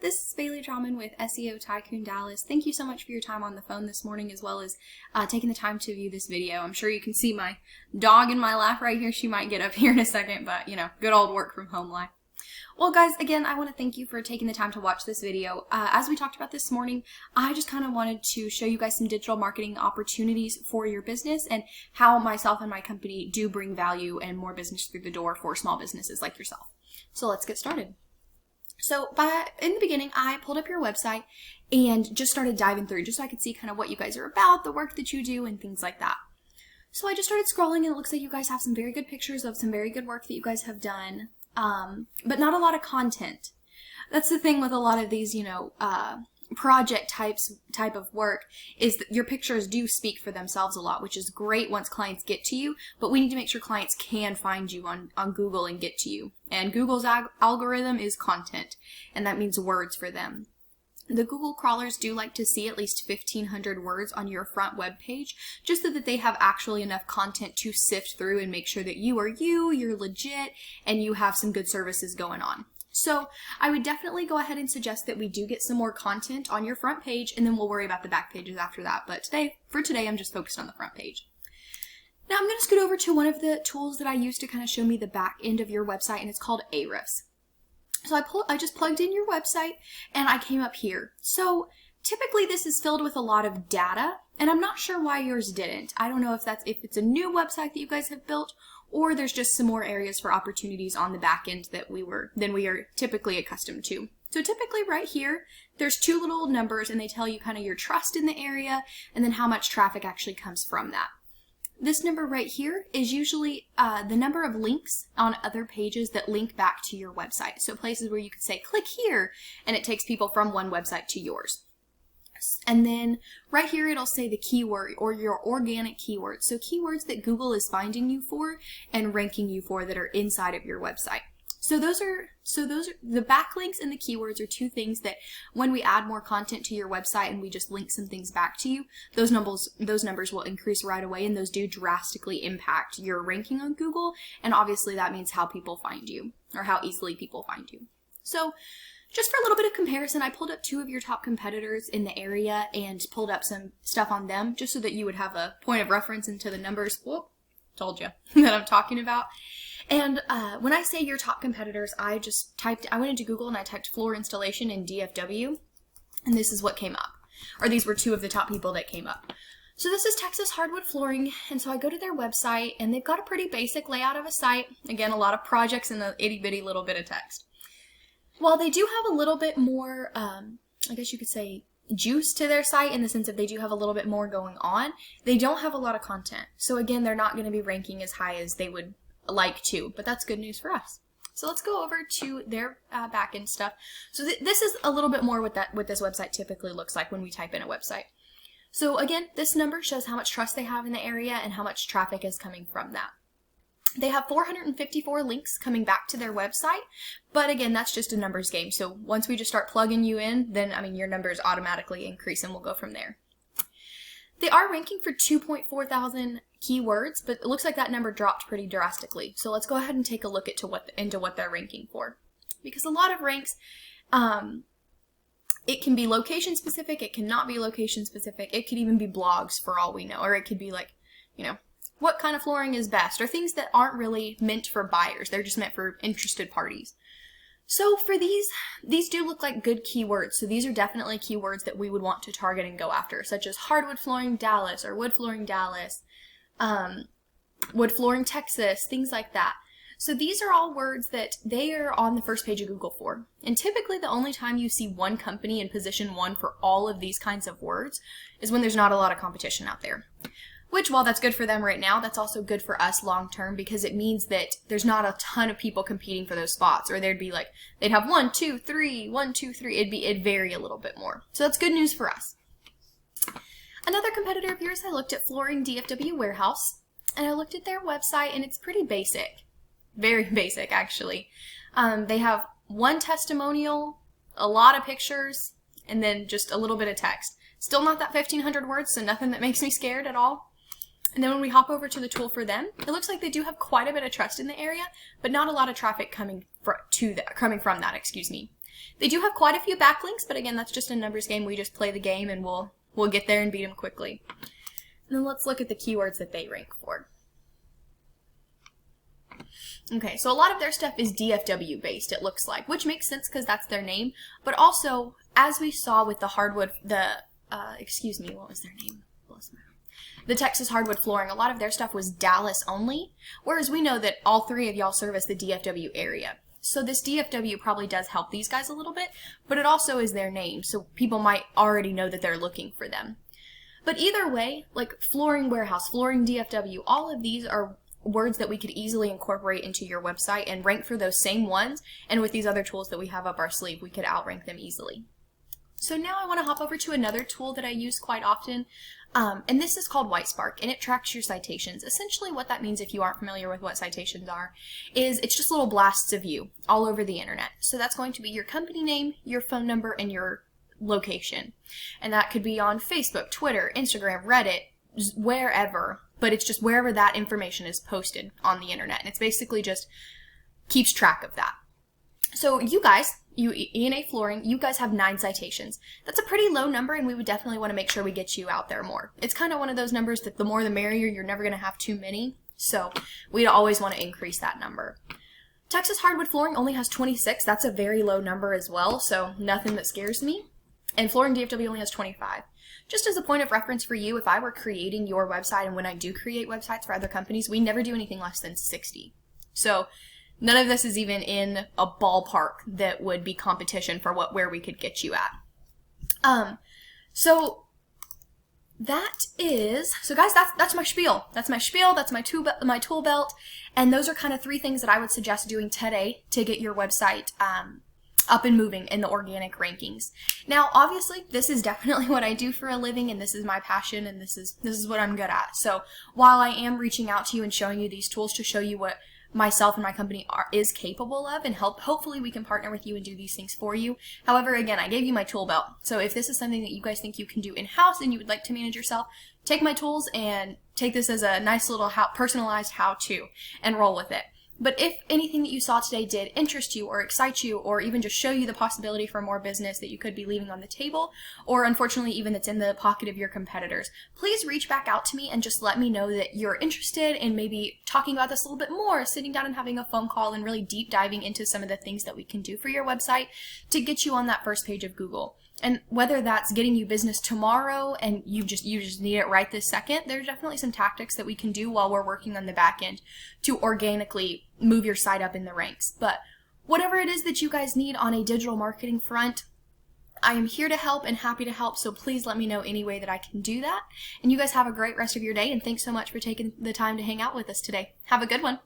This is Bailey Drawman with SEO Tycoon Dallas. Thank you so much for your time on the phone this morning, as well as taking the time to view this video. I'm sure you can see my dog in my lap right here. She might get up here in a second, but you know, good old work from home life. Well guys, again, I want to thank you for taking the time to watch this video. As we talked about this morning, I just kind of wanted to show you guys some digital marketing opportunities for your business and how myself and my company do bring value and more business through the door for small businesses like yourself. So let's get started. So in the beginning, I pulled up your website and just started diving through just so I could see kind of what you guys are about, the work that you do, and things like that. So I just started scrolling and it looks like you guys have some very good pictures of some very good work that you guys have done, but not a lot of content. That's the thing with a lot of these, project type of work, is that your pictures do speak for themselves a lot, which is great once clients get to you, but we need to make sure clients can find you on Google and get to you. And Google's algorithm is content, and that means words for them. The Google crawlers do like to see at least 1,500 words on your front web page, just so that they have actually enough content to sift through and make sure that you're legit, and you have some good services going on. So I would definitely go ahead and suggest that we do get some more content on your front page, and then we'll worry about the back pages after that. But for today, I'm just focused on the front page. Now I'm going to scoot over to one of the tools that I use to kind of show me the back end of your website, and it's called Ahrefs. So I just plugged in your website and I came up here. So typically this is filled with a lot of data, and I'm not sure why yours didn't. I don't know if it's a new website that you guys have built, or there's just some more areas for opportunities on the back end than we are typically accustomed to. So typically right here, there's two little numbers, and they tell you kind of your trust in the area and then how much traffic actually comes from that. This number right here is usually the number of links on other pages that link back to your website. So places where you could say, click here, and it takes people from one website to yours. And then right here it'll say the keyword or your organic keywords. So keywords that Google is finding you for and ranking you for that are inside of your website. So those are the backlinks and the keywords are two things that when we add more content to your website and we just link some things back to you, those numbers will increase right away, and those do drastically impact your ranking on Google, and obviously that means how people find you or how easily people find you. So just for a little bit of comparison, I pulled up two of your top competitors in the area and pulled up some stuff on them just so that you would have a point of reference into the numbers, whoop, told you, that I'm talking about. And when I say your top competitors, I went into Google and I typed floor installation in DFW, and this is what came up. Or these were two of the top people that came up. So this is Texas Hardwood Flooring, and so I go to their website, and they've got a pretty basic layout of a site. Again, a lot of projects and a itty-bitty little bit of text. While they do have a little bit more, I guess you could say, juice to their site in the sense that they do have a little bit more going on, they don't have a lot of content. So again, they're not going to be ranking as high as they would like to, but that's good news for us. So let's go over to their back-end stuff. So this is a little bit more what this website typically looks like when we type in a website. So again, this number shows how much trust they have in the area and how much traffic is coming from that. They have 454 links coming back to their website, but again, that's just a numbers game. So once we just start plugging you in, then your numbers automatically increase, and we'll go from there. They are ranking for 2.4 thousand keywords, but it looks like that number dropped pretty drastically. So let's go ahead and take a look into what they're ranking for. Because a lot of ranks, it can be location specific, it cannot be location specific, it could even be blogs for all we know, or it could be like, what kind of flooring is best, or things that aren't really meant for buyers, they're just meant for interested parties. So for these do look like good keywords, so these are definitely keywords that we would want to target and go after, such as hardwood flooring Dallas, or wood flooring Dallas, wood flooring Texas, things like that. So these are all words that they are on the first page of Google for. And typically the only time you see one company in position 1 for all of these kinds of words is when there's not a lot of competition out there. Which, while that's good for them right now, that's also good for us long term, because it means that there's not a ton of people competing for those spots, or they'd have 1, 2, 3, 1, 2, 3. It'd vary a little bit more. So that's good news for us. Another competitor of yours, I looked at Flooring DFW Warehouse, and I looked at their website, and it's pretty basic. Very basic, actually. They have one testimonial, a lot of pictures, and then just a little bit of text. Still not that 1,500 words, so nothing that makes me scared at all. And then when we hop over to the tool for them, it looks like they do have quite a bit of trust in the area, but not a lot of traffic coming from that, They do have quite a few backlinks, but again, that's just a numbers game. We just play the game and we'll get there and beat them quickly. And then let's look at the keywords that they rank for. Okay, so a lot of their stuff is DFW based, it looks like, which makes sense because that's their name. But also, as we saw with the hardwood, excuse me, what was their name? The Texas hardwood flooring, a lot of their stuff was Dallas only, whereas we know that all three of y'all service the DFW area. So this DFW probably does help these guys a little bit, but it also is their name, so people might already know that they're looking for them. But either way, like flooring warehouse, flooring DFW, all of these are words that we could easily incorporate into your website and rank for those same ones, and with these other tools that we have up our sleeve, we could outrank them easily. So now I want to hop over to another tool that I use quite often, and this is called WhiteSpark, and it tracks your citations. Essentially what that means, if you aren't familiar with what citations are, is it's just little blasts of you all over the internet. So that's going to be your company name, your phone number, and your location. And that could be on Facebook, Twitter, Instagram, Reddit, wherever, but it's just wherever that information is posted on the internet, and it's basically just keeps track of that. So you guys, you E&A Flooring, you guys have 9 citations. That's a pretty low number, and we would definitely want to make sure we get you out there more. It's kind of one of those numbers that the more the merrier, you're never going to have too many, so we'd always want to increase that number. Texas hardwood flooring only has 26. That's a very low number as well, so nothing that scares me. And flooring DFW only has 25. Just as a point of reference for you, if I were creating your website, and when I do create websites for other companies, we never do anything less than 60. So none of this is even in a ballpark that would be competition for where we could get you at. So guys, that's my spiel. That's my spiel, that's my tool belt, and those are kind of 3 things that I would suggest doing today to get your website up and moving in the organic rankings. Now, obviously, this is definitely what I do for a living, and this is my passion, and this is what I'm good at. So while I am reaching out to you and showing you these tools to show you what myself and my company is capable of, and hopefully we can partner with you and do these things for you. However, again, I gave you my tool belt. So if this is something that you guys think you can do in-house and you would like to manage yourself, take my tools and take this as a nice little personalized how-to and roll with it. But if anything that you saw today did interest you or excite you, or even just show you the possibility for more business that you could be leaving on the table, or unfortunately even that's in the pocket of your competitors, please reach back out to me and just let me know that you're interested in maybe talking about this a little bit more, sitting down and having a phone call and really deep diving into some of the things that we can do for your website to get you on that first page of Google. And whether that's getting you business tomorrow and you just need it right this second, there's definitely some tactics that we can do while we're working on the back end to organically move your site up in the ranks. But whatever it is that you guys need on a digital marketing front, I am here to help and happy to help, so please let me know any way that I can do that. And you guys have a great rest of your day, and thanks so much for taking the time to hang out with us today. Have a good one.